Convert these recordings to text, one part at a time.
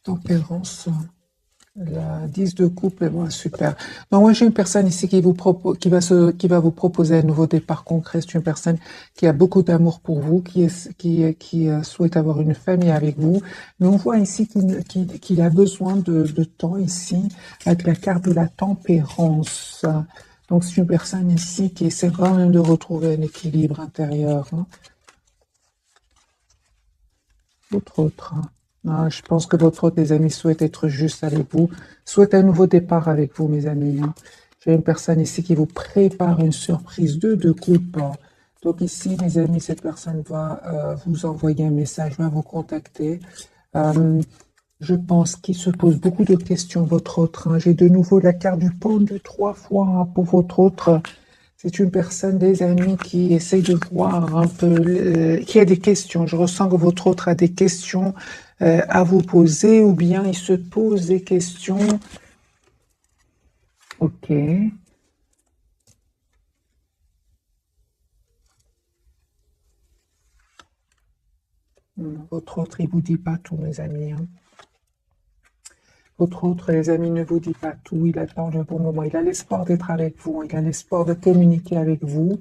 tempérance, la 10 de couple, bon, super. Donc moi j'ai une personne ici qui vous propose, qui va vous proposer un nouveau départ concret. C'est une personne qui a beaucoup d'amour pour vous, qui souhaite avoir une famille avec vous. Mais on voit ici qu'il a besoin de temps ici, avec la carte de la tempérance. Donc c'est une personne ici qui essaie quand même de retrouver un équilibre intérieur, hein. Votre autre, hein. Ah, je pense que votre autre, les amis, souhaite être juste avec vous, souhaite un nouveau départ avec vous, mes amis, hein. J'ai une personne ici qui vous prépare une surprise de coupe. Donc ici, mes amis, cette personne va vous envoyer un message, va vous contacter. Euh, je pense qu'il se pose beaucoup de questions, votre autre, hein. J'ai de nouveau la carte du pendu 3 fois, hein, pour votre autre. C'est une personne, des amis, qui essaye de voir un peu, qui a des questions. Je ressens que votre autre a des questions à vous poser, ou bien il se pose des questions. Ok. Votre autre, il vous dit pas tout, mes amis, hein. Votre autre, les amis, ne vous dit pas tout. Il attend le bon moment. Il a l'espoir d'être avec vous. Il a l'espoir de communiquer avec vous.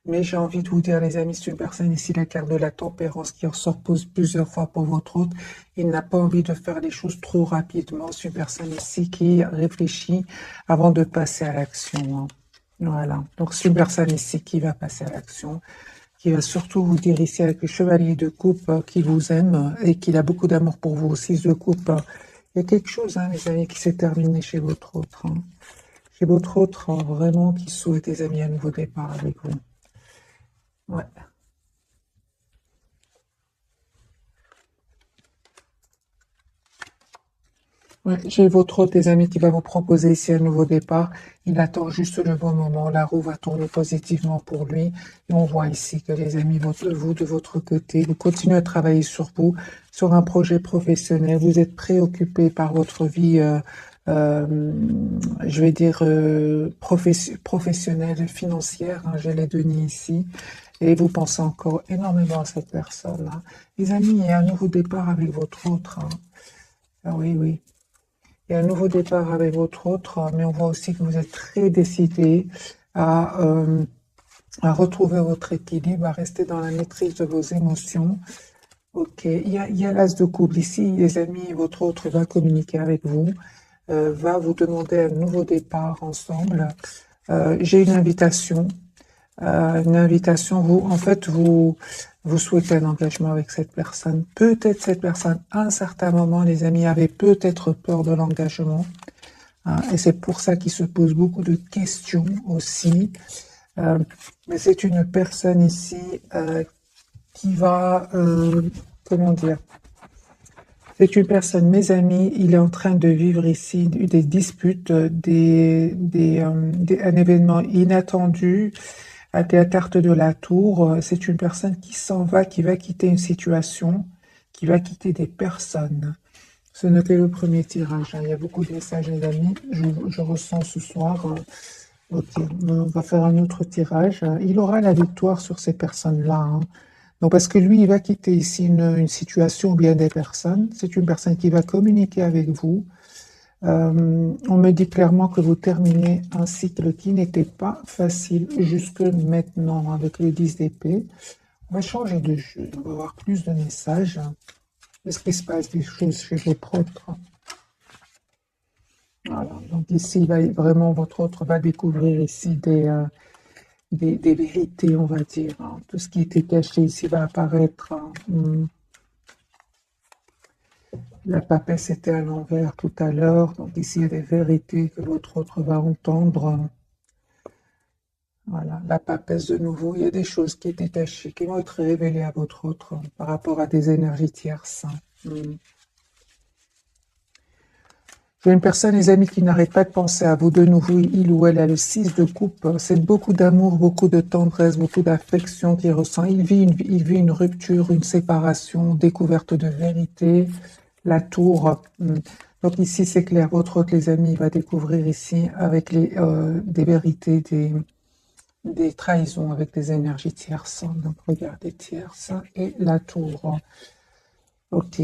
Mais j'ai envie de vous dire, les amis, c'est une personne ici, la carte de la tempérance, qui ressort plusieurs fois pour votre autre. Il n'a pas envie de faire les choses trop rapidement. C'est une personne ici qui réfléchit avant de passer à l'action, hein. Voilà. Donc, c'est une personne ici qui va passer à l'action, qui va surtout vous dire ici avec le chevalier de coupe qui vous aime et qu'il a beaucoup d'amour pour vous. 6 de coupe. Il y a quelque chose, hein, les amis, qui s'est terminé chez votre autre, hein. Chez votre autre, vraiment, qui souhaite, les amis, un nouveau départ avec vous. Ouais. Ouais, j'ai votre autre, les amis, qui va vous proposer ici un nouveau départ. Il attend juste le bon moment. La roue va tourner positivement pour lui. Et on voit ici que les amis, vous, de votre côté, vous continuez à travailler sur vous, sur un projet professionnel. Vous êtes préoccupé par votre vie, euh, je vais dire, professionnelle, financière, hein, j'ai les Denis ici. Et vous pensez encore énormément à cette personne, hein. Les amis, il y a un nouveau départ avec votre autre, hein. Ah oui, oui. Il y a un nouveau départ avec votre autre, mais on voit aussi que vous êtes très décidé à, euh, à retrouver votre équilibre, à rester dans la maîtrise de vos émotions. Ok, il y a l'as de couple ici, les amis, votre autre va communiquer avec vous, va vous demander un nouveau départ ensemble. J'ai une invitation, en fait, vous souhaitez un engagement avec cette personne. Peut-être cette personne, à un certain moment, les amis, avait peut-être peur de l'engagement, hein, et c'est pour ça qu'il se pose beaucoup de questions aussi. Euh, mais c'est une personne ici qui va, comment dire, c'est une personne, mes amis, il est en train de vivre ici des disputes, un événement inattendu à la carte de la tour. C'est une personne qui s'en va, qui va quitter une situation, qui va quitter des personnes. Ce n'est que le premier tirage, hein. Il y a beaucoup de messages, mes amis. Je ressens ce soir, hein. Ok, on va faire un autre tirage. Il aura la victoire sur ces personnes-là, hein. Donc, parce que lui, il va quitter ici une situation ou bien des personnes. C'est une personne qui va communiquer avec vous. On me dit clairement que vous terminez un cycle qui n'était pas facile jusque maintenant avec le 10 d'épée. On va changer de jeu. On va avoir plus de messages. Est-ce qu'il se passe des choses chez votre autre? Voilà. Donc ici, vraiment, votre autre va découvrir ici des vérités, on va dire, hein. Tout ce qui était caché ici va apparaître, hein. La papesse était à l'envers tout à l'heure. Donc ici, il y a des vérités que votre autre va entendre. Voilà, la papesse de nouveau. Il y a des choses qui étaient cachées, qui vont être révélées à votre autre par rapport à des énergies tierces, hein. J'ai une personne, les amis, qui n'arrête pas de penser à vous de nouveau. Il ou elle a le 6 de coupe. C'est beaucoup d'amour, beaucoup de tendresse, beaucoup d'affection qu'il ressent. Il vit une rupture, une séparation, découverte de vérité. La tour. Donc ici, c'est clair. Votre autre, les amis, va découvrir ici avec des vérités, des trahisons avec des énergies tierces. Donc regardez, tierces et la tour. Ok.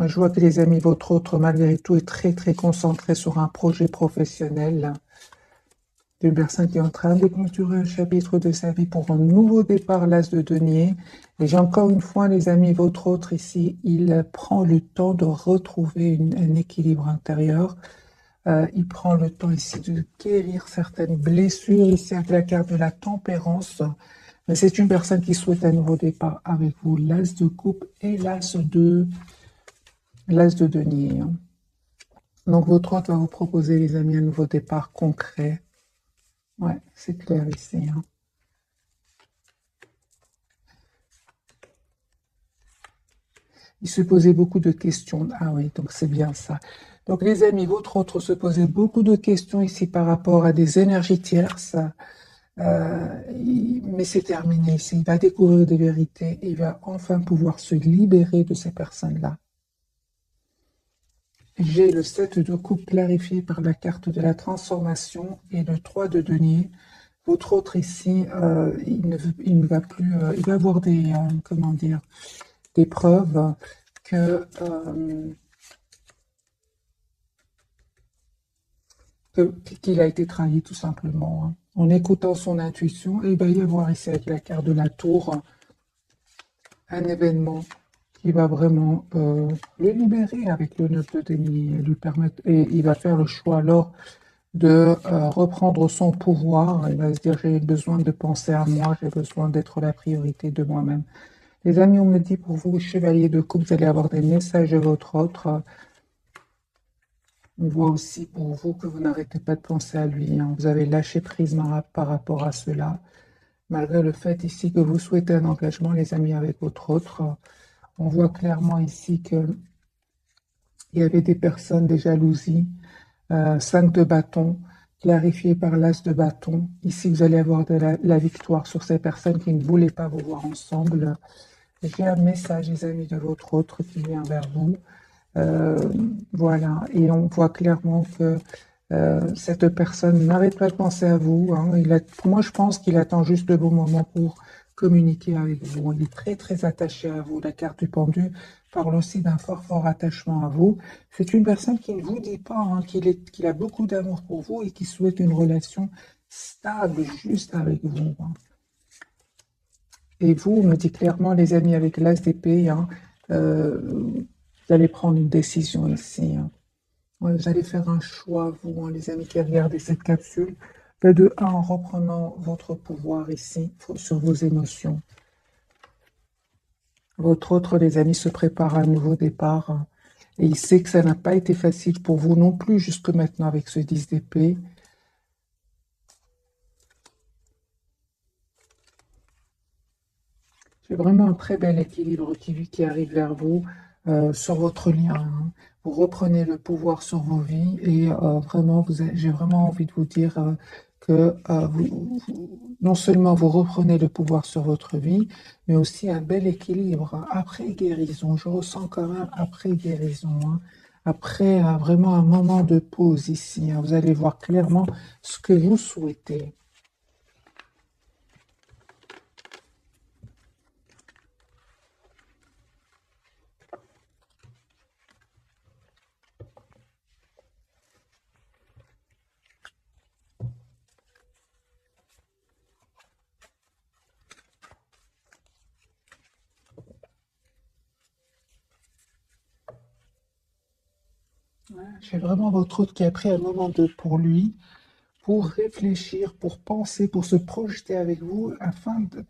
Je vois que les amis, votre autre, malgré tout, est très très concentré sur un projet professionnel. D'une personne qui est en train de clôturer un chapitre de sa vie pour un nouveau départ, l'as de denier. Et j'ai encore une fois, les amis, votre autre ici, il prend le temps de retrouver un équilibre intérieur. Il prend le temps ici de guérir certaines blessures, ici avec la carte de la tempérance. Mais c'est une personne qui souhaite un nouveau départ avec vous, l'as de coupe et l'as de denier. Donc votre autre va vous proposer, les amis, un nouveau départ concret. Ouais, c'est clair ici. Il se posait beaucoup de questions. Ah oui, donc c'est bien ça. Donc les amis, votre autre se posait beaucoup de questions ici par rapport à des énergies tierces. Mais c'est terminé ici. Il va découvrir des vérités et il va enfin pouvoir se libérer de ces personnes-là. J'ai le 7 de coupe clarifié par la carte de la transformation et le 3 de denier. Votre autre ici, il ne va plus, il va avoir des, comment dire, des preuves qu'il a été trahi tout simplement. En écoutant son intuition, et il va y avoir ici avec la carte de la tour un événement qui va vraiment le libérer avec le 9 de denier, lui permettre, et il va faire le choix alors de reprendre son pouvoir. Il va se dire j'ai besoin de penser à moi, j'ai besoin d'être la priorité de moi-même. Les amis, on me dit pour vous, chevalier de coupe, vous allez avoir des messages de votre autre. On voit aussi pour vous que vous n'arrêtez pas de penser à lui. Vous avez lâché prise par rapport à cela. Malgré le fait ici que vous souhaitez un engagement, les amis, avec votre autre. On voit clairement ici qu'il y avait des personnes, des jalousies. 5 de bâton, clarifié par l'as de bâton. Ici, vous allez avoir de la victoire sur ces personnes qui ne voulaient pas vous voir ensemble. J'ai un message, les amis, de votre autre qui vient vers vous. Voilà, et on voit clairement que cette personne n'arrête pas de penser à vous. Moi, je pense qu'il attend juste le bon moment pour communiquer avec vous. Il est très, très attaché à vous. La carte du pendu parle aussi d'un fort, fort attachement à vous. C'est une personne qui ne vous dit pas qu'il a beaucoup d'amour pour vous et qui souhaite une relation stable juste avec vous. Et vous, on me dit clairement, les amis, avec l'as d'épée, vous allez prendre une décision ici. Ouais, vous allez faire un choix, vous, les amis qui regardez cette capsule. De un, en reprenant votre pouvoir ici sur vos émotions. Votre autre, les amis, se prépare à un nouveau départ. Et il sait que ça n'a pas été facile pour vous non plus jusque maintenant avec ce 10 d'épée. C'est vraiment un très bel équilibre qui arrive vers vous sur votre lien. Vous reprenez le pouvoir sur vos vies et vraiment, j'ai vraiment envie de vous dire que non seulement vous reprenez le pouvoir sur votre vie, mais aussi un bel équilibre après guérison. Je ressens quand même après guérison, après vraiment un moment de pause ici. Vous allez voir clairement ce que vous souhaitez. J'ai vraiment votre autre qui a pris un moment pour lui, pour réfléchir, pour penser, pour se projeter avec vous,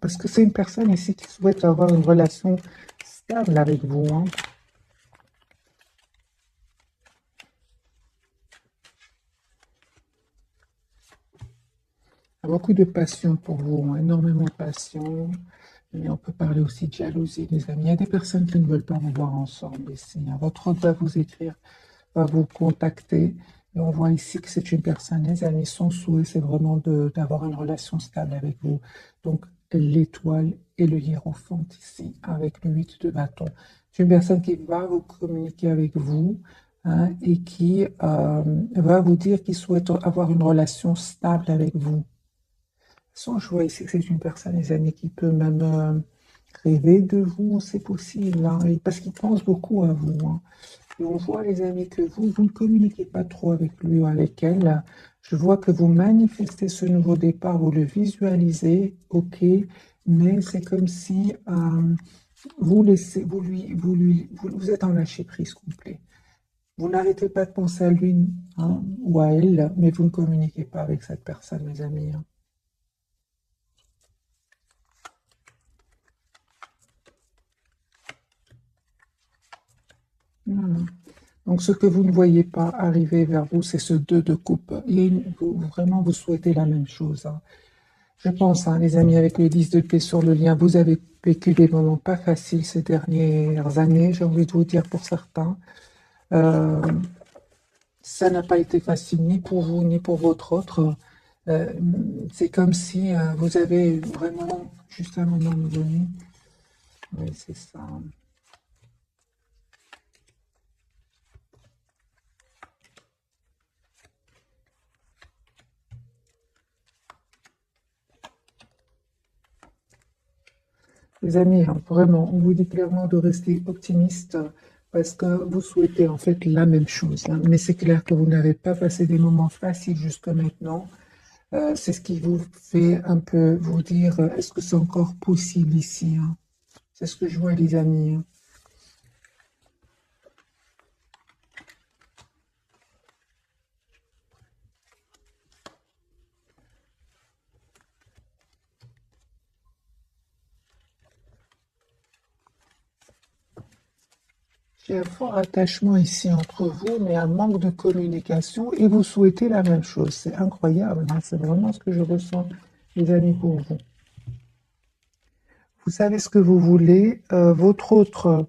parce que c'est une personne ici qui souhaite avoir une relation stable avec vous. Beaucoup de passion pour vous, énormément de passion. Mais on peut parler aussi de jalousie, les amis. Il y a des personnes qui ne veulent pas vous voir ensemble ici. Votre autre va vous écrire, va vous contacter. Et on voit ici que c'est une personne, les amis, son souhait, c'est vraiment d'avoir une relation stable avec vous. Donc, l'étoile et le hiérophant ici, avec le 8 de bâton. C'est une personne qui va vous communiquer avec vous et qui va vous dire qu'il souhaite avoir une relation stable avec vous. Sans, je vois ici que c'est une personne, les amis, qui peut même Rêver de vous, c'est possible, hein, et parce qu'il pense beaucoup à vous, hein. Et on voit, les amis, que vous ne communiquez pas trop avec lui ou avec elle. Je vois que vous manifestez ce nouveau départ, vous le visualisez, ok, mais c'est comme si vous laissez, vous êtes en lâcher prise complet. Vous n'arrêtez pas de penser à lui, hein, ou à elle, mais vous ne communiquez pas avec cette personne, mes amis, hein. Voilà. Donc, ce que vous ne voyez pas arriver vers vous, c'est ce 2 de coupe. Et vraiment, vous souhaitez la même chose, hein. Je pense, hein, les amis, avec le 10 de paix sur le lien, vous avez vécu des moments pas faciles ces dernières années, j'ai envie de vous dire pour certains. Euh, Ça n'a pas été facile ni pour vous ni pour votre autre. Euh, c'est comme si vous avez vraiment, juste un moment donné, oui, c'est ça. Les amis, hein, vraiment, on vous dit clairement de rester optimiste parce que vous souhaitez en fait la même chose, hein. Mais c'est clair que vous n'avez pas passé des moments faciles jusqu'à maintenant. C'est ce qui vous fait un peu vous dire, est-ce que c'est encore possible ici, hein? C'est ce que je vois, les amis, hein. J'ai un fort attachement ici entre vous, mais un manque de communication et vous souhaitez la même chose. C'est incroyable, hein. C'est vraiment ce que je ressens, les amis, pour vous. Vous savez ce que vous voulez. Votre autre,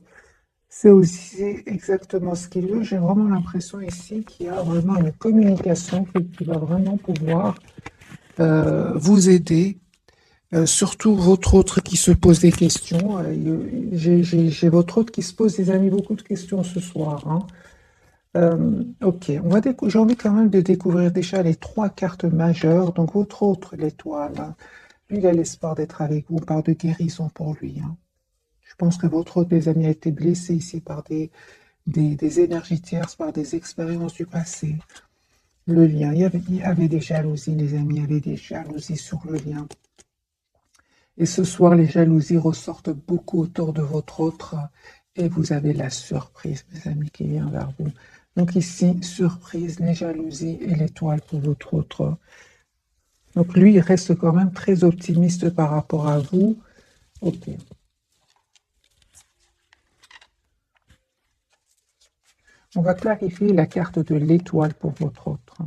c'est aussi exactement ce qu'il veut. J'ai vraiment l'impression ici qu'il y a vraiment une communication qui va vraiment pouvoir vous aider. Surtout votre autre qui se pose des questions. J'ai votre autre qui se pose, les amis, beaucoup de questions ce soir, hein. Ok, j'ai envie quand même de découvrir déjà les trois cartes majeures. Donc votre autre, l'étoile, hein. Lui, il a l'espoir d'être avec vous, par de guérison pour lui, hein. Je pense que votre autre, les amis, a été blessé ici par des énergies tierces, par des expériences du passé. Le lien, il y avait des jalousies, les amis, il y avait des jalousies sur le lien. Et ce soir, les jalousies ressortent beaucoup autour de votre autre et vous avez la surprise, mes amis, qui vient vers vous. Donc ici, surprise, les jalousies et l'étoile pour votre autre. Donc lui, il reste quand même très optimiste par rapport à vous. Ok. On va clarifier la carte de l'étoile pour votre autre.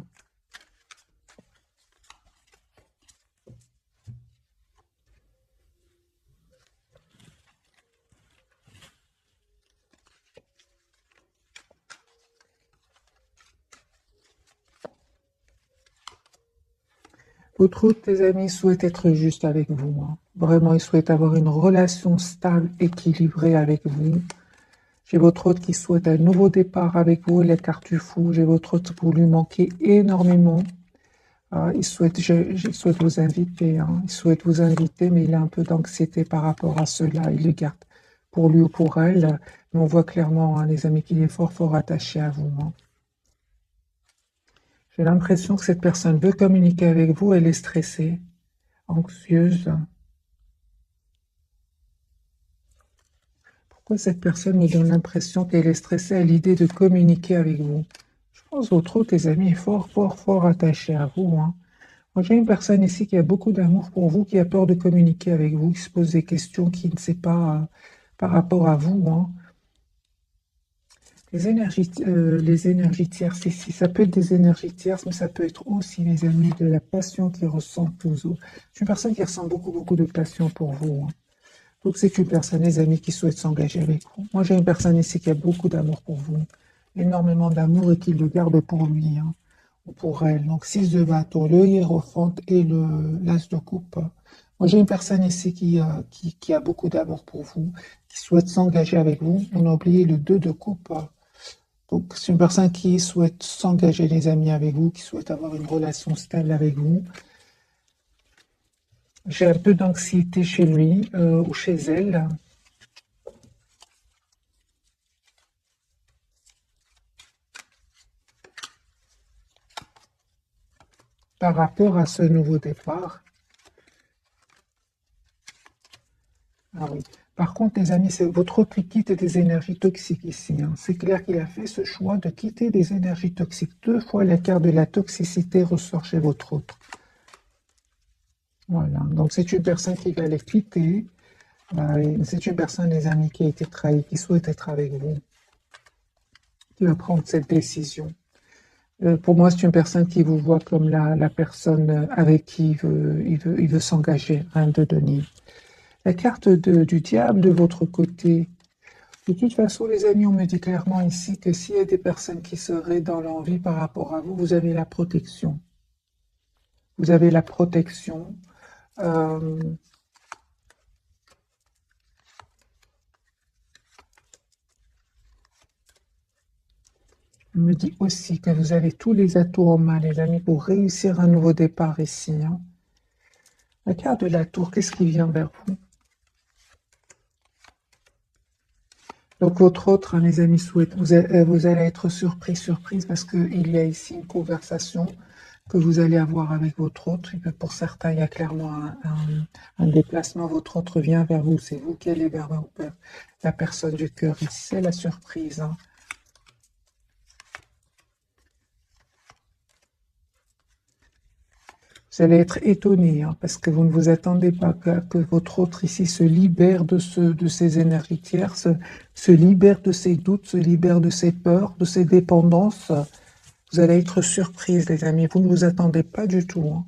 Votre autre, tes amis, souhaite être juste avec vous, hein. Vraiment, il souhaite avoir une relation stable, équilibrée avec vous. J'ai votre autre qui souhaite un nouveau départ avec vous, les cartes du fou. J'ai votre autre que vous lui manquez énormément. Il souhaite vous inviter, hein. Il souhaite vous inviter, mais il a un peu d'anxiété par rapport à cela. Il le garde pour lui ou pour elle. Mais on voit clairement, hein, les amis, qu'il est fort, fort attaché à vous, hein. J'ai l'impression que cette personne veut communiquer avec vous. Elle est stressée, anxieuse. Pourquoi cette personne me donne l'impression qu'elle est stressée à l'idée de communiquer avec vous? Je pense votre autre, tes amis, est fort, fort, fort attaché à vous, hein. Moi, j'ai une personne ici qui a beaucoup d'amour pour vous, qui a peur de communiquer avec vous, qui se pose des questions, qui ne sait pas par rapport à vous, hein. Les énergies tierces ici, ça peut être des énergies tierces, mais ça peut être aussi, les amis, de la passion qu'ils ressentent tous autres. C'est une personne qui ressent beaucoup, beaucoup de passion pour vous, hein. Donc, c'est une personne, les amis, qui souhaite s'engager avec vous. Moi, j'ai une personne ici qui a beaucoup d'amour pour vous, énormément d'amour et qui le garde pour lui, hein, ou pour elle. Donc, 6 de bâton, le hiérophante et l'as de coupe. Moi, j'ai une personne ici qui a beaucoup d'amour pour vous, qui souhaite s'engager avec vous. On a oublié le 2 de coupe. Donc, c'est une personne qui souhaite s'engager, les amis, avec vous, qui souhaite avoir une relation stable avec vous. J'ai un peu d'anxiété chez lui ou chez elle par rapport à ce nouveau départ. Ah oui. Par contre, les amis, c'est votre autre qui quitte des énergies toxiques ici, hein. C'est clair qu'il a fait ce choix de quitter des énergies toxiques. Deux fois la carte de la toxicité ressort chez votre autre. Voilà. Donc c'est une personne qui va les quitter. C'est une personne, les amis, qui a été trahie, qui souhaite être avec vous, qui va prendre cette décision. Pour moi, c'est une personne qui vous voit comme la personne avec qui il veut s'engager, rien de donner. La carte du diable de votre côté. De toute façon, les amis, on me dit clairement ici que s'il y a des personnes qui seraient dans l'envie par rapport à vous, vous avez la protection. Vous avez la protection. Euh, on me dit aussi que vous avez tous les atouts en main, les amis, pour réussir un nouveau départ ici, hein. La carte de la tour, qu'est-ce qui vient vers vous? Donc votre autre, hein, les amis, souhaite, vous allez être surprise, parce qu'il y a ici une conversation que vous allez avoir avec votre autre. Pour certains, il y a clairement un déplacement. Votre autre vient vers vous. C'est vous qui allez vers la personne du cœur. Ici, c'est la surprise, hein. Vous allez être étonné, hein, parce que vous ne vous attendez pas que votre autre ici se libère de ces énergies tierces, se libère de ses doutes, se libère de ses peurs, de ses dépendances. Vous allez être surprise, les amis. Vous ne vous attendez pas du tout, hein.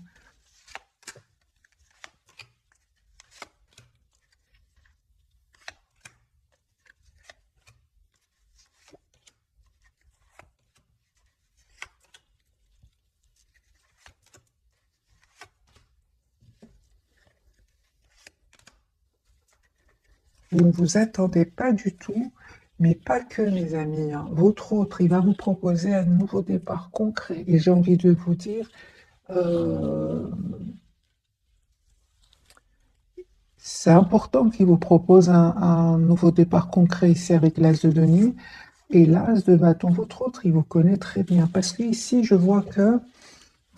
Vous ne vous attendez pas du tout, mais pas que, mes amis, hein. Votre autre, il va vous proposer un nouveau départ concret. Et j'ai envie de vous dire, euh, c'est important qu'il vous propose un nouveau départ concret ici avec l'As de denier et l'As de bâton. Votre autre, il vous connaît très bien. Parce qu'ici, je vois que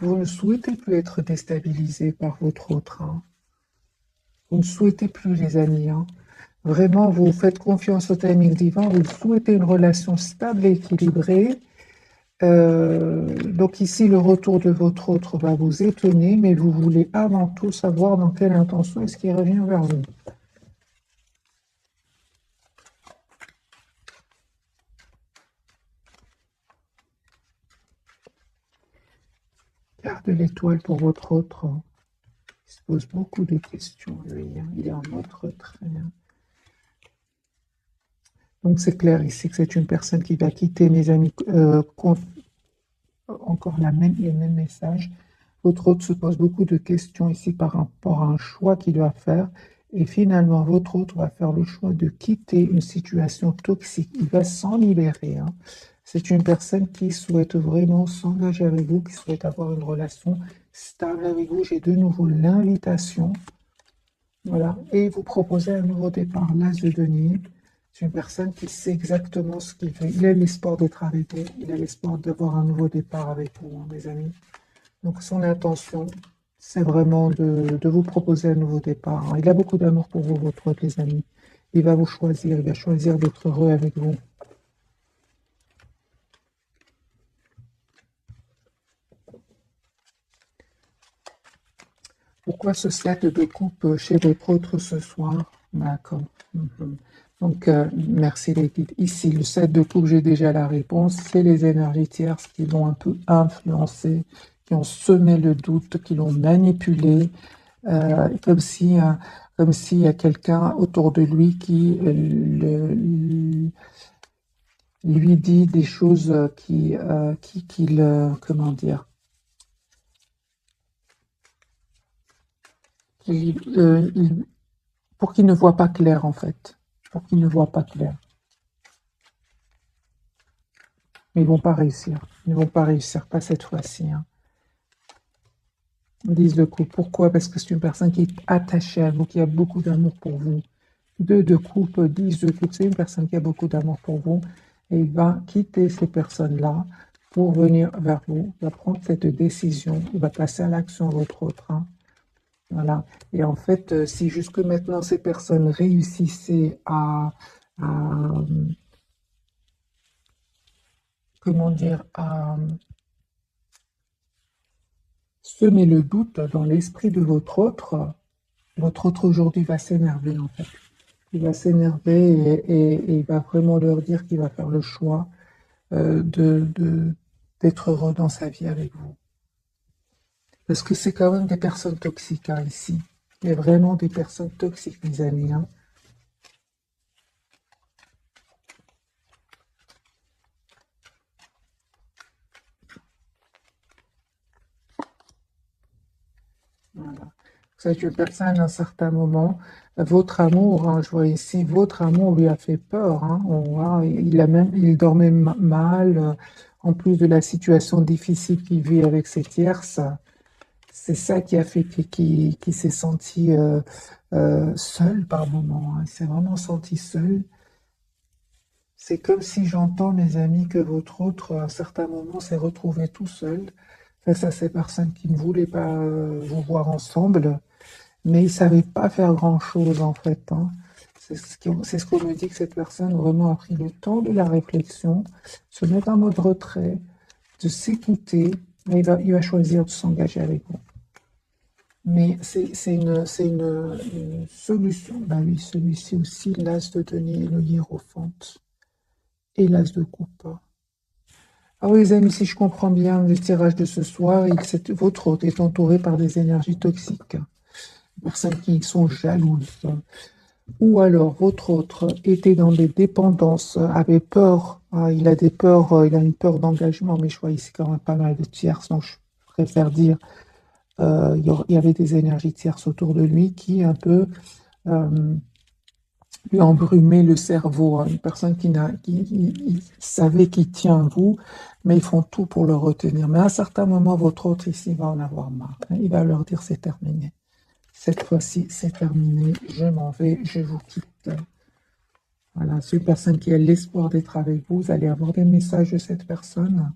vous ne souhaitez plus être déstabilisé par votre autre, hein. Vous ne souhaitez plus, les amis, hein. Vraiment, vous faites confiance au timing divin, vous souhaitez une relation stable et équilibrée. Donc ici, le retour de votre autre va vous étonner, mais vous voulez avant tout savoir dans quelle intention est-ce qu'il revient vers vous. Carte de l'étoile pour votre autre. Il se pose beaucoup de questions, lui, hein. Il est en mode retrait, hein. Donc c'est clair ici que c'est une personne qui va quitter, mes amis. Encore le même message. Votre hôte se pose beaucoup de questions ici par rapport à un choix qu'il doit faire. Et finalement, votre hôte va faire le choix de quitter une situation toxique. Il va s'en libérer, hein. C'est une personne qui souhaite vraiment s'engager avec vous, qui souhaite avoir une relation stable avec vous. J'ai de nouveau l'invitation. Voilà. Et vous proposez un nouveau départ. L'As de denier. C'est une personne qui sait exactement ce qu'il veut. Il a l'espoir d'être avec vous. Il a l'espoir d'avoir un nouveau départ avec vous, hein, mes amis. Donc son intention, c'est vraiment de vous proposer un nouveau départ, hein. Il a beaucoup d'amour pour vous, votre autre, les amis. Il va vous choisir, il va choisir d'être heureux avec vous. Pourquoi ce set de coupe chez votre autre ce soir? D'accord. Mhm. Donc, merci les guides. Ici, le set de coupe, j'ai déjà la réponse. C'est les énergies tierces qui l'ont un peu influencé, qui ont semé le doute, qui l'ont manipulé, comme si, comme s'il y a quelqu'un autour de lui qui lui dit des choses comment dire, qui, pour qu'il ne voit pas clair en fait, pour qu'il ne voit pas clair. Mais ils vont pas réussir, ils ne vont pas réussir, pas cette fois-ci, hein. 10 de coupe. Pourquoi? Parce que c'est une personne qui est attachée à vous, qui a beaucoup d'amour pour vous. 2 de coupe, 10 de coupe, c'est une personne qui a beaucoup d'amour pour vous et il va quitter ces personnes-là pour venir vers vous. Il va prendre cette décision, il va passer à l'action votre autre. Hein. Voilà. Et en fait, si jusque maintenant ces personnes réussissaient à, comment dire, à semer le doute dans l'esprit de votre autre aujourd'hui va s'énerver en fait. Il va s'énerver et il va vraiment leur dire qu'il va faire le choix d'être heureux dans sa vie avec vous. Parce que c'est quand même des personnes toxiques hein, ici. Il y a vraiment des personnes toxiques, mes amis. Hein. Voilà. Vous êtes une personne à un certain moment. Votre amour, hein, je vois ici, votre amour lui a fait peur. Hein. On voit, il dormait mal. En plus de la situation difficile qu'il vit avec ses tierces. C'est ça qui a fait qu'il s'est senti seul par moment. Hein. Il s'est vraiment senti seul. C'est comme si j'entends, mes amis, que votre autre, à un certain moment, s'est retrouvé tout seul face à ces personnes qui ne voulaient pas vous voir ensemble, mais il ne savait pas faire grand-chose, en fait. Hein. C'est ce qu'on me dit, que cette personne vraiment a pris le temps de la réflexion, se mettre en mode retrait, de s'écouter, et il va choisir de s'engager avec vous. Mais une solution. Ben oui, celui-ci aussi, l'as de denier, le hiérophante et l'as de coupe. Ah oui, les amis, si je comprends bien le tirage de ce soir, votre hôte est entouré par des énergies toxiques, personnes qui sont jalouses. Ou alors, votre autre était dans des dépendances, avait peur, hein, il a des peurs, il a une peur d'engagement, mais je vois ici quand même pas mal de tierces, donc je préfère dire il y avait des énergies tierces autour de lui qui un peu euh, lui embrumaient le cerveau. Hein. Une personne qui savait qu'il tient à vous, mais ils font tout pour le retenir. Mais à un certain moment, votre autre ici va en avoir marre. Hein. Il va leur dire c'est terminé. Cette fois-ci, c'est terminé. Je m'en vais, je vous quitte. Voilà, c'est une personne qui a l'espoir d'être avec vous. Vous allez avoir des messages de cette personne.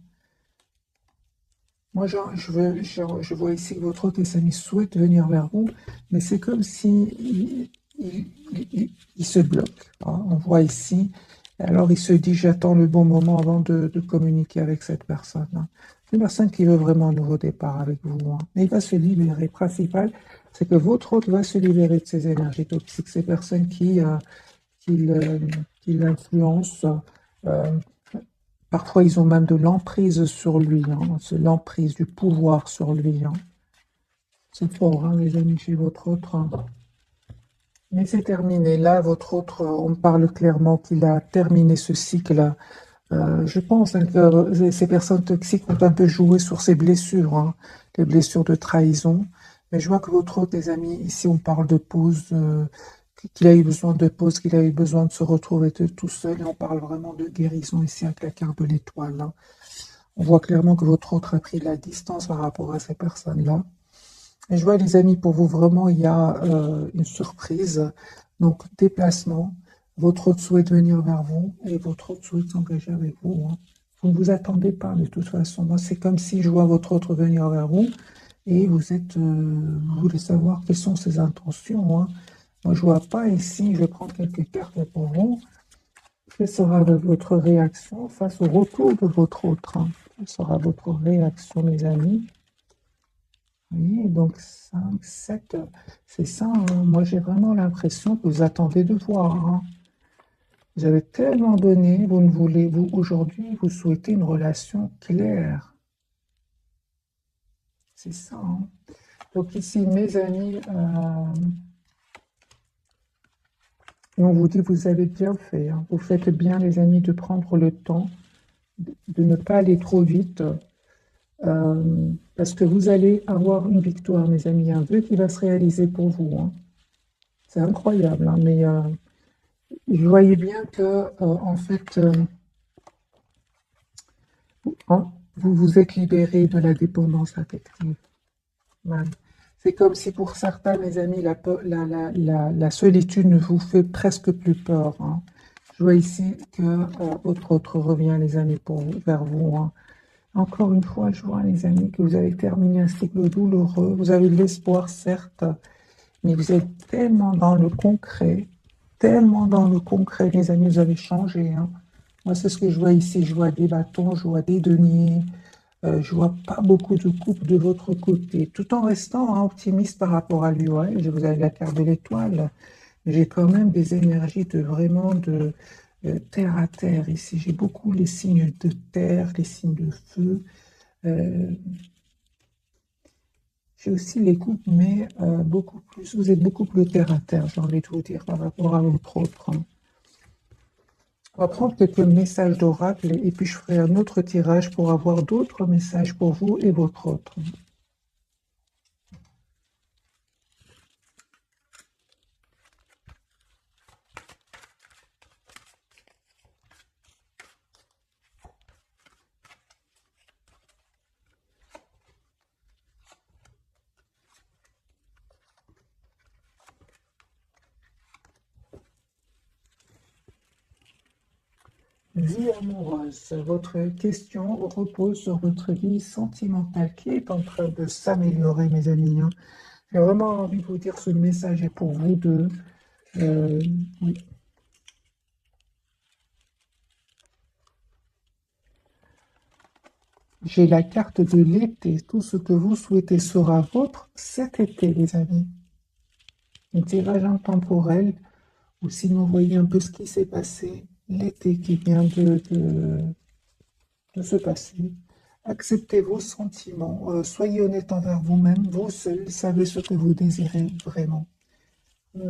Moi, je vois ici que votre hôte et amis souhaitent venir vers vous, mais c'est comme si il se bloque. Hein. On voit ici, alors il se dit, j'attends le bon moment avant de communiquer avec cette personne. Hein. C'est une personne qui veut vraiment un nouveau départ avec vous. Hein. Mais il va se libérer. Principal, c'est que votre hôte va se libérer de ces énergies toxiques, ces personnes qui l'influencent. euh, Parfois, ils ont même de l'emprise sur lui, hein. C'est l'emprise du pouvoir sur lui. Hein. C'est fort, hein, les amis, chez votre autre. Hein. Mais c'est terminé. Là, votre autre, on parle clairement qu'il a terminé ce cycle. Je pense hein, que ces personnes toxiques ont un peu joué sur ses blessures, hein, les blessures de trahison. Mais je vois que votre autre, les amis, ici, on parle de pause, qu'il a eu besoin de pause, qu'il a eu besoin de se retrouver tout seul. Et on parle vraiment de guérison ici avec la carte de l'étoile. Hein. On voit clairement que votre autre a pris de la distance par rapport à ces personnes-là. Et je vois, les amis, pour vous, vraiment, il y a une surprise. Donc, déplacement. Votre autre souhaite venir vers vous et votre autre souhaite s'engager avec vous. Hein. Vous ne vous attendez pas, de toute façon. Moi, c'est comme si je vois votre autre venir vers vous et vous voulez savoir quelles sont ses intentions. Hein. Moi, je ne vois pas ici, je vais prendre quelques cartes pour vous. Quelle sera votre réaction face au retour de votre autre? Hein. Quelle sera votre réaction, mes amis? Oui, donc 5, 7, c'est ça. Hein. Moi, j'ai vraiment l'impression que vous attendez de voir. Hein. Vous avez tellement donné, vous ne voulez, vous, aujourd'hui, vous souhaitez une relation claire. C'est ça. Hein. Donc ici, mes amis, on vous dit, vous avez bien fait. Hein. Vous faites bien, les amis, de prendre le temps, de ne pas aller trop vite. Parce que vous allez avoir une victoire, mes amis, un vœu qui va se réaliser pour vous. Hein. C'est incroyable, hein, mais je voyais bien que, en fait, vous vous êtes libéré de la dépendance affective. Ouais. C'est comme si pour certains, mes amis, la solitude ne vous fait presque plus peur, hein. Je vois ici que votre autre revient, les amis, vers vous, hein. Encore une fois, je vois, les amis, que vous avez terminé un cycle douloureux. Vous avez de l'espoir, certes, mais vous êtes tellement dans le concret, les amis, vous avez changé, hein. Moi, c'est ce que je vois ici. Je vois des bâtons, je vois des deniers. Je vois pas beaucoup de couples de votre côté, tout en restant hein, optimiste par rapport à lui. Ouais, je vous avez la carte de l'étoile. J'ai quand même des énergies de vraiment de terre à terre ici. J'ai beaucoup les signes de terre, les signes de feu. Euh, j'ai aussi les couples, mais beaucoup plus. Vous êtes beaucoup plus terre à terre, j'ai envie de vous dire, par rapport à l'autre autre, hein. On va prendre quelques messages d'oracle et puis je ferai un autre tirage pour avoir d'autres messages pour vous et votre autre. Vie amoureuse, votre question repose sur votre vie sentimentale qui est en train de s'améliorer, mes amis, hein. J'ai vraiment envie de vous dire ce message est pour vous deux. Euh, oui. J'ai la carte de l'été. Tout ce que vous souhaitez sera vôtre cet été, les amis. Un tirage intemporel, ou sinon, vous voyez un peu ce qui s'est passé, l'été qui vient de se passer. Acceptez vos sentiments, soyez honnête envers vous-même, vous seul savez ce que vous désirez vraiment.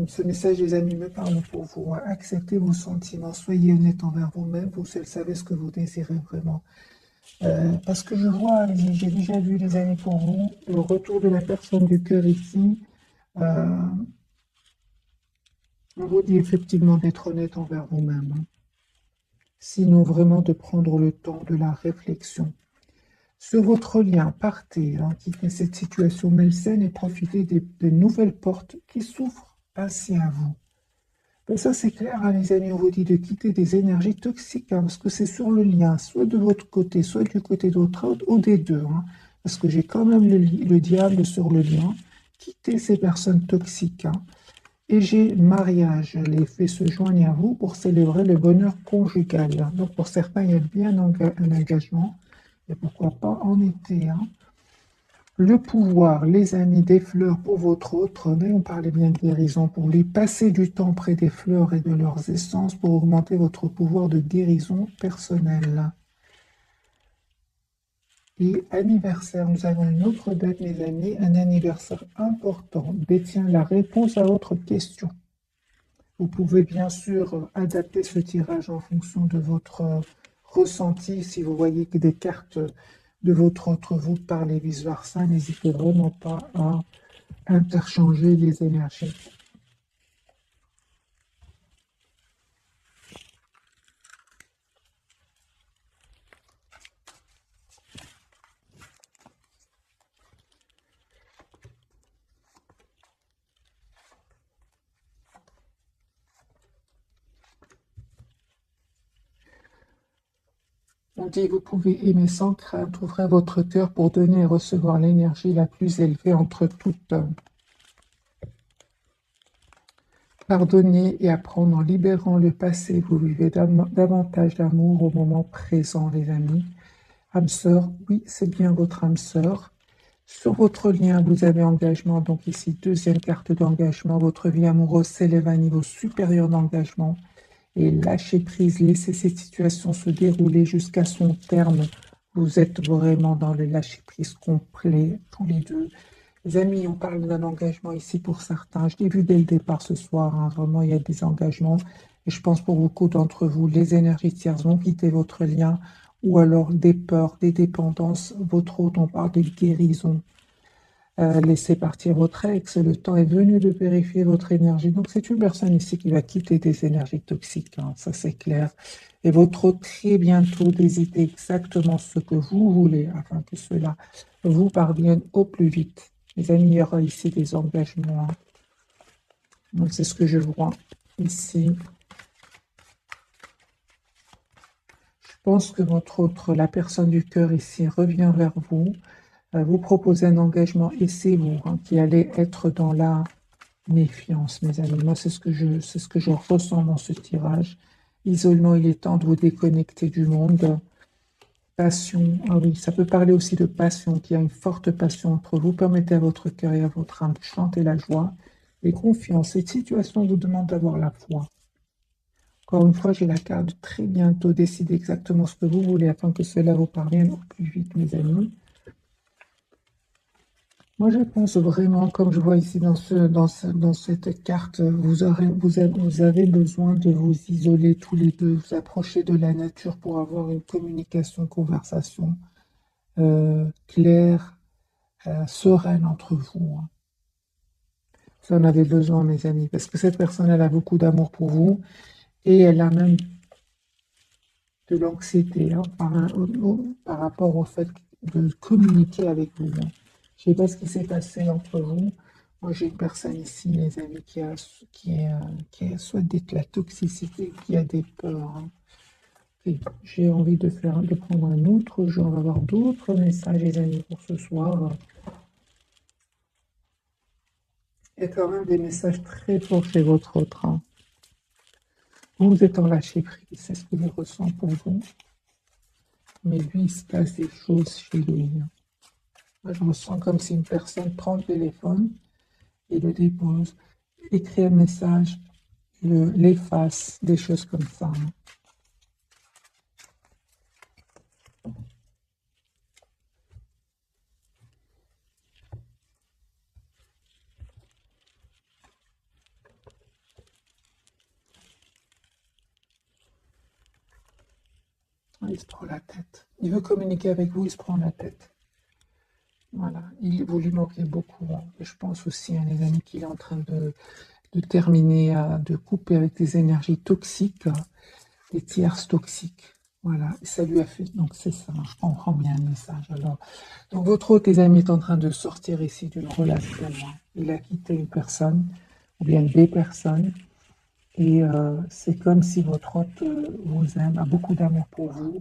Ce message, les amis, me parle pour vous, hein. Acceptez vos sentiments, soyez honnête envers vous-même, vous seul savez ce que vous désirez vraiment. Parce que je vois, j'ai déjà vu les amis pour vous, le retour de la personne du cœur ici. euh, on vous dit effectivement d'être honnête envers vous-même, hein. Sinon vraiment de prendre le temps de la réflexion. Sur votre lien, partez, hein, quittez cette situation malsaine et profitez des nouvelles portes qui s'ouvrent ainsi à vous. Ben ça, c'est clair, hein, les amis, on vous dit de quitter des énergies toxiques, hein, parce que c'est sur le lien, soit de votre côté, soit du côté d'autre, ou des deux, hein, parce que j'ai quand même le diable sur le lien. Quittez ces personnes toxiques, hein. Et j'ai mariage, les faits se joignent à vous pour célébrer le bonheur conjugal, hein. Donc pour certains, il y a bien un engagement, et pourquoi pas en été, hein. Le pouvoir, les amis, des fleurs pour votre autre, mais on parlait bien de guérison, pour lui passer du temps près des fleurs et de leurs essences pour augmenter votre pouvoir de guérison personnelle. Et anniversaire, nous avons une autre date, mes amis, un anniversaire important détient la réponse à votre question. Vous pouvez bien sûr adapter ce tirage en fonction de votre ressenti. Si vous voyez que des cartes de votre autre vous parlent et vice-versa, n'hésitez vraiment pas à interchanger les énergies. On dit, vous pouvez aimer sans crainte, ouvrez votre cœur pour donner et recevoir l'énergie la plus élevée entre toutes. Pardonnez et apprendre en libérant le passé. Vous vivez davantage d'amour au moment présent, les amis. Âme sœur, oui, c'est bien votre âme sœur. Sur votre lien, vous avez engagement. Donc ici, deuxième carte d'engagement. Votre vie amoureuse s'élève à un niveau supérieur d'engagement. Et lâchez prise, laissez cette situation se dérouler jusqu'à son terme. Vous êtes vraiment dans le lâcher prise complet, tous les deux. Les amis, on parle d'un engagement ici pour certains. Je l'ai vu dès le départ ce soir, hein. Vraiment, il y a des engagements. Et je pense pour beaucoup d'entre vous, les énergies tierces vont quitter votre lien ou alors des peurs, des dépendances. Votre autre, on parle de guérison. Laissez partir votre ex. Le temps est venu de vérifier votre énergie. Donc, c'est une personne ici qui va quitter des énergies toxiques, hein, ça c'est clair. Et votre autre, très bientôt, d'hésiter exactement ce que vous voulez afin que cela vous parvienne au plus vite. Les amis, il y aura ici des engagements. Hein. Donc, c'est ce que je vois ici. Je pense que la personne du cœur ici, revient vers vous, vous propose un engagement et c'est vous hein, qui allez être dans la méfiance, mes amis. Moi, c'est ce que je ressens dans ce tirage. Isolement, il est temps de vous déconnecter du monde. Passion, ah oui, ça peut parler aussi de passion, qu'il y a une forte passion entre vous. Permettez à votre cœur et à votre âme de chanter la joie et confiance. Cette situation vous demande d'avoir la foi. Encore une fois, j'ai la carte de très bientôt. Décidez exactement ce que vous voulez afin que cela vous parvienne au plus vite, mes amis. Moi, je pense vraiment, comme je vois ici dans cette carte, vous avez besoin de vous isoler tous les deux, vous approcher de la nature pour avoir une communication, conversation claire, sereine entre vous. Hein. Vous en avez besoin, mes amis, parce que cette personne, elle a beaucoup d'amour pour vous et elle a même de l'anxiété hein, par rapport au fait de communiquer avec vous. Hein. Je ne sais pas ce qui s'est passé entre vous. Moi, j'ai une personne ici, les amis, qui a soit de la toxicité, qui a des peurs. Hein. J'ai envie de prendre un autre jeu. On va avoir d'autres messages, les amis, pour ce soir. Il y a quand même des messages très forts chez votre autre. Hein. Vous êtes en lâcher prise, c'est ce que je ressens pour vous. Mais lui, il se passe des choses chez lui. Hein. Moi, je me sens comme si une personne prend le téléphone et le dépose, écrit un message, l'efface, des choses comme ça. Hein. Il se prend la tête. Il veut communiquer avec vous, il se prend la tête. Voilà. Vous lui manquez beaucoup. Hein. Et je pense aussi, hein, les amis, qu'il est en train de terminer, de couper avec des énergies toxiques, des tierces toxiques. Voilà, et ça lui a fait. Donc c'est ça, je comprends bien le message. Alors, donc votre autre, les amis, est en train de sortir ici d'une relation. Hein. Il a quitté une personne, ou bien des personnes, et c'est comme si votre hôte vous aime, a beaucoup d'amour pour vous,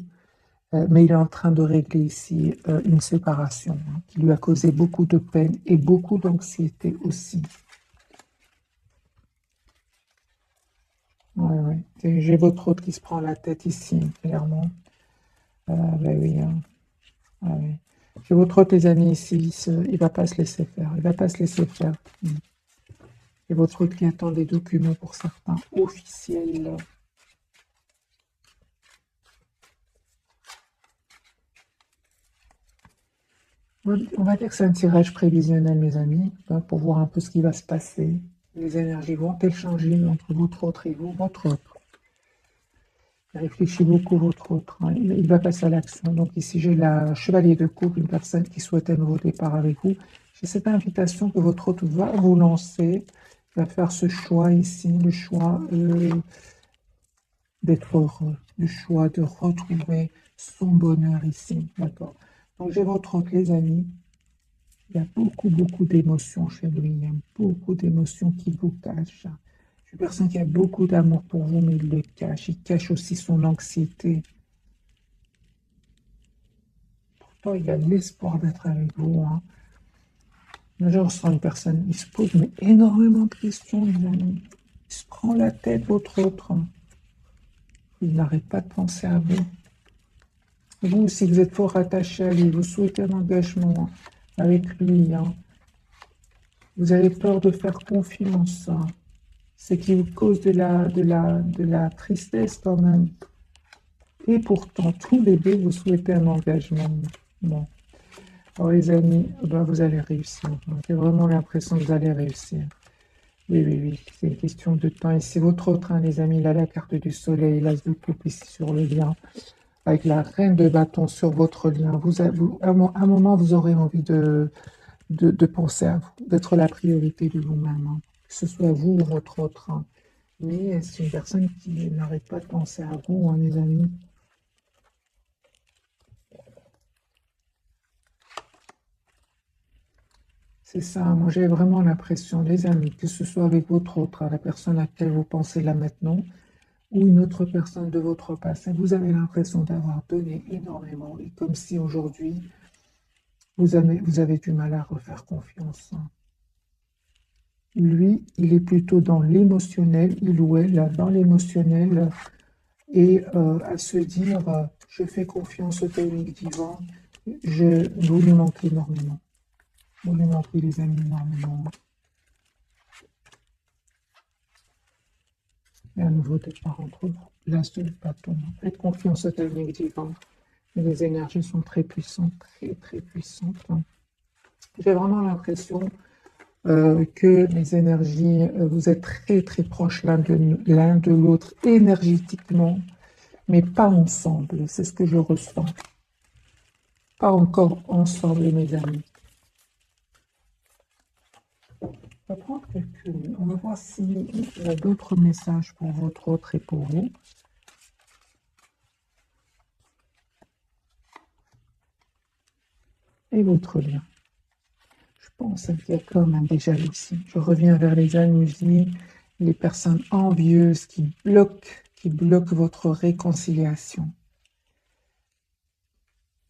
mais il est en train de régler ici une séparation hein, qui lui a causé beaucoup de peine et beaucoup d'anxiété aussi. Ouais, ouais. J'ai votre hôte qui se prend la tête ici, clairement. Ben oui, hein. Ah oui. J'ai votre hôte, les amis, ici, il va pas se laisser faire. Il va pas se laisser faire. Et votre hôte qui attend des documents pour certains officiels. On va dire que c'est un tirage prévisionnel, mes amis, hein, pour voir un peu ce qui va se passer. Les énergies vont-elles changer entre votre autre et vous, votre autre. Réfléchissez beaucoup, votre autre. Hein. Il va passer à l'action. Donc ici, j'ai la chevalier de coupe, une personne qui souhaite un nouveau départ avec vous. J'ai cette invitation que votre autre va vous lancer. Il va faire ce choix ici, le choix d'être heureux, le choix de retrouver son bonheur ici. D'accord. Donc j'ai votre autre, les amis. Il y a beaucoup, beaucoup d'émotions chez lui. Il y a beaucoup d'émotions qui vous cachent. C'est une personne qui a beaucoup d'amour pour vous, mais il le cache. Il cache aussi son anxiété. Pourtant, il a l'espoir d'être avec vous. Hein. Mais je ressens une personne, il se pose mais énormément de questions, les amis. Il se prend la tête, votre autre. Hein. Il n'arrête pas de penser à vous. Vous aussi, vous êtes fort attaché à lui. Vous souhaitez un engagement avec lui. Hein. Vous avez peur de faire confiance. Hein. Ce qui vous cause de la tristesse quand même. Et pourtant, tous les deux, vous souhaitez un engagement. Bon. Alors les amis, ben, vous allez réussir. J'ai vraiment l'impression que vous allez réussir. Oui, oui, oui, c'est une question de temps. Et c'est votre train, les amis. Il a la carte du soleil, l'as de coupe ici sur le lien, avec la reine de bâton sur votre lien. À un moment, vous aurez envie de penser à vous, d'être la priorité de vous-même. Hein. Que ce soit vous ou votre autre. Hein. Mais c'est une personne qui n'arrête pas de penser à vous, hein, les amis. C'est ça, moi j'ai vraiment l'impression, les amis, que ce soit avec votre autre, la personne à laquelle vous pensez là maintenant, ou une autre personne de votre passé, vous avez l'impression d'avoir donné énormément, et comme si aujourd'hui, vous avez du mal à refaire confiance. Lui, il est plutôt dans l'émotionnel, il ou elle, dans l'émotionnel, et à se dire, je fais confiance au timing divin, vous lui manquez énormément. Vous lui manquez, les amis, énormément. Et un nouveau départ entre vous. L'as de bâton. Faites confiance au timing divin. Les énergies sont très puissantes, très très puissantes. J'ai vraiment l'impression que les énergies, vous êtes très très proches l'un de l'autre énergétiquement, mais pas ensemble. C'est ce que je ressens. Pas encore ensemble, mes amis. On va prendre quelques. On va voir s'il y a d'autres messages pour votre autre et pour vous. Et votre lien. Je pense qu'il y a quand même des jalousies. Je reviens vers les jalousies, les personnes envieuses qui bloquent votre réconciliation.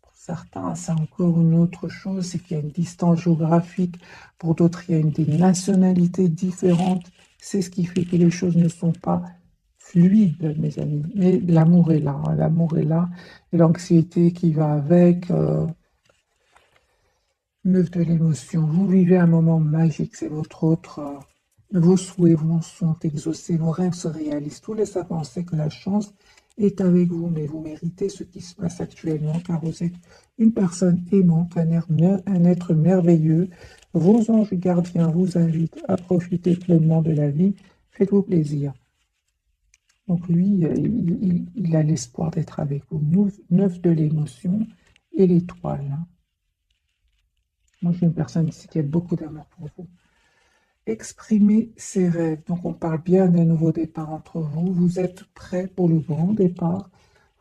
Pour certains, c'est encore une autre chose, c'est qu'il y a une distance géographique. Pour d'autres, il y a des nationalités différentes. C'est ce qui fait que les choses ne sont pas fluides, mes amis. Mais l'amour est là, hein. L'amour est là. Et l'anxiété qui va avec. 9 de l'émotion. Vous vivez un moment magique, c'est votre autre. Vos souhaits sont exaucés, vos rêves se réalisent. Tout laisse à penser que la chance est avec vous, mais vous méritez ce qui se passe actuellement, car vous êtes une personne aimante, un être merveilleux. Vos anges gardiens vous invitent à profiter pleinement de la vie. Faites-vous plaisir. Donc lui, il a l'espoir d'être avec vous. 9 de l'émotion et l'étoile. Moi, je suis une personne ici qui a beaucoup d'amour pour vous. Exprimer ses rêves. Donc, on parle bien d'un nouveau départ entre vous. Vous êtes prêt pour le grand départ.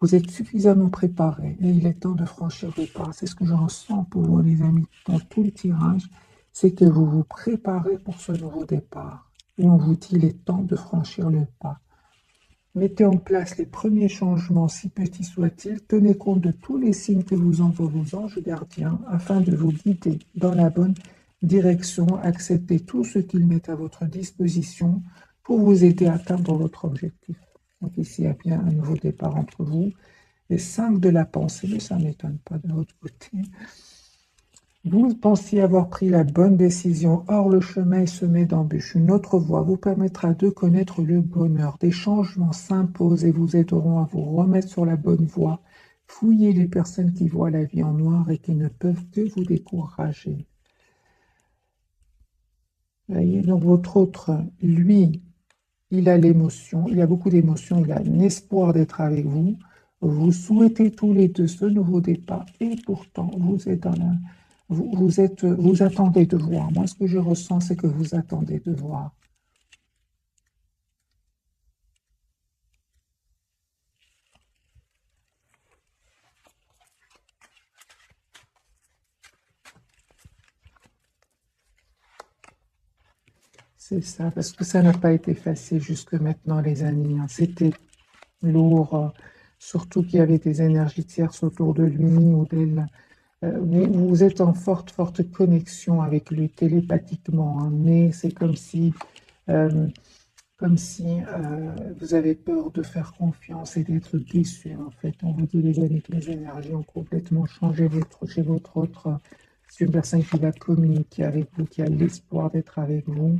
Vous êtes suffisamment préparé et il est temps de franchir le pas. C'est ce que je ressens pour vous, les amis, dans tout le tirage. C'est que vous vous préparez pour ce nouveau départ. Et on vous dit, il est temps de franchir le pas. Mettez en place les premiers changements, si petits soient-ils. Tenez compte de tous les signes que vous envoient vos anges gardiens afin de vous guider dans la bonne direction. Acceptez tout ce qu'ils mettent à votre disposition pour vous aider à atteindre votre objectif. Donc ici, il y a bien un nouveau départ entre vous. Les 5 de la pensée, mais ça ne m'étonne pas de votre côté. Vous pensiez avoir pris la bonne décision, or le chemin est semé d'embûches. Une autre voie vous permettra de connaître le bonheur. Des changements s'imposent et vous aideront à vous remettre sur la bonne voie. Fouillez les personnes qui voient la vie en noir et qui ne peuvent que vous décourager. Voyez, donc votre autre, lui, il a l'émotion, il a beaucoup d'émotions, il a un espoir d'être avec vous. Vous souhaitez tous les deux ce nouveau départ et pourtant vous êtes vous attendez de voir. Moi, ce que je ressens, c'est que vous attendez de voir. C'est ça, parce que ça n'a pas été facile jusque maintenant, les amis, hein. C'était lourd, surtout qu'il y avait des énergies tierces autour de lui ou d'elle. Vous êtes en forte, forte connexion avec lui télépathiquement, hein, mais c'est euh, comme si vous avez peur de faire confiance et d'être déçu. En fait, on vous dit les amis que les énergies ont complètement changé chez votre autre. C'est une personne qui va communiquer avec vous, qui a l'espoir d'être avec vous.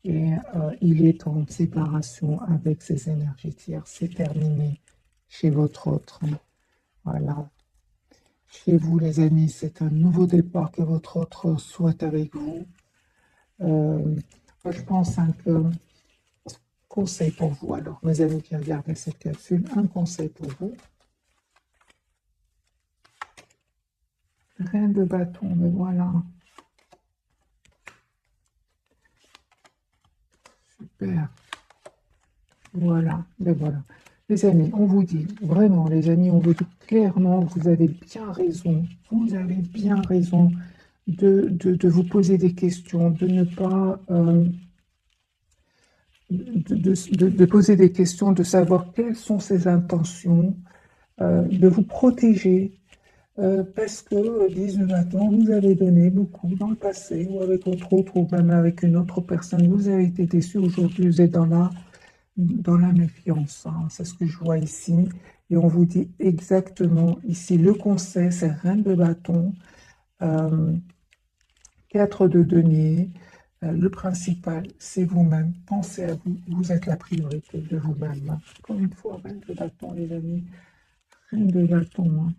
Et il est en séparation avec ses énergies tierces. C'est terminé chez votre autre. Voilà. Chez vous, les amis, c'est un nouveau départ que votre autre souhaite avec vous. Moi, je pense que conseil pour vous, alors, mes amis qui regardent cette capsule, un conseil pour vous. Reine de bâton, mais voilà. Super. Voilà, mais voilà. Les amis, on vous dit, vraiment, les amis, on vous dit clairement, vous avez bien raison. Vous avez bien raison de vous poser des questions, de ne pas... de poser des questions, de savoir quelles sont ses intentions, de vous protéger, parce que, disent maintenant, vous avez donné beaucoup dans le passé, ou avec votre autre, ou même avec une autre personne, vous avez été déçu, aujourd'hui vous êtes dans la méfiance, hein. C'est ce que je vois ici. Et on vous dit exactement ici, le conseil, c'est reine de bâton, euh, 4 de denier. Le principal, c'est vous-même. Pensez à vous. Vous êtes la priorité de vous-même. Encore une fois, reine de bâton, les amis. Reine de bâton, hein.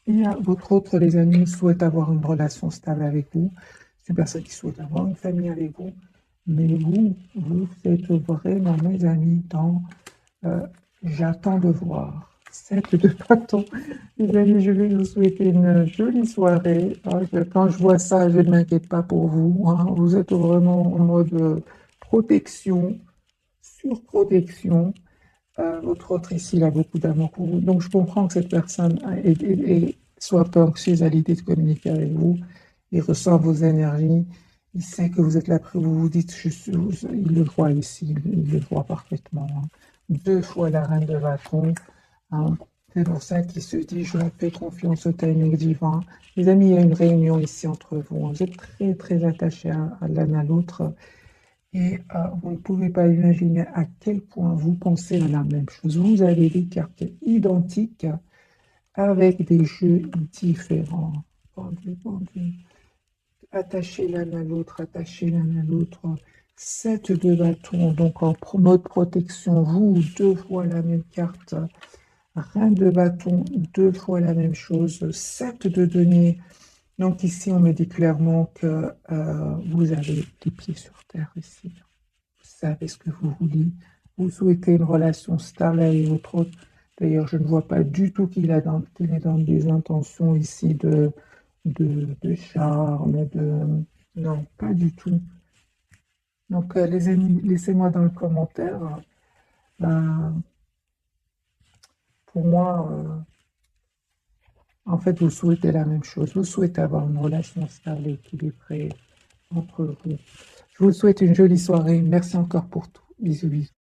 Et votre autre, les amis, souhaite avoir une relation stable avec vous. C'est une personne qui souhaite avoir une famille avec vous. Mais vous êtes vraiment, mes amis, dans j'attends de voir. 7 de bâton. Les amis, je vais vous souhaiter une jolie soirée. Quand je vois ça, je ne m'inquiète pas pour vous, hein. Vous êtes vraiment en mode protection, surprotection. Votre autre ici, il a beaucoup d'amour pour vous. Donc, je comprends que cette personne soit peu anxieuse à l'idée de communiquer avec vous. Il ressent vos énergies. Il sait que vous êtes là, vous vous dites, il le voit ici, il le voit parfaitement, hein. 2 fois la reine de bâton, hein. C'est pour ça qu'il se dit, je fais confiance au timing divin. Les amis, il y a une réunion ici entre vous, hein. Vous êtes très, très attachés à l'un à l'autre. Et vous ne pouvez pas imaginer à quel point vous pensez à la même chose. Vous avez des cartes identiques avec des jeux différents. Pendu, pendu. Attachez l'un à l'autre, attachez l'un à l'autre. 7 de bâton, donc en mode protection. Vous, 2 fois la même carte. Reine de bâton, 2 fois la même chose. 7 de denier. Donc ici, on me dit clairement que vous avez les pieds sur terre ici. Vous savez ce que vous voulez. Vous souhaitez une relation stable avec votre autre. D'ailleurs, je ne vois pas du tout qu'il est dans des intentions ici de charme, non, pas du tout. Donc, les amis, laissez-moi dans le commentaire. Ben, pour moi, en fait, vous souhaitez la même chose. Vous souhaitez avoir une relation stable et équilibrée entre vous. Je vous souhaite une jolie soirée. Merci encore pour tout. Bisous, bisous.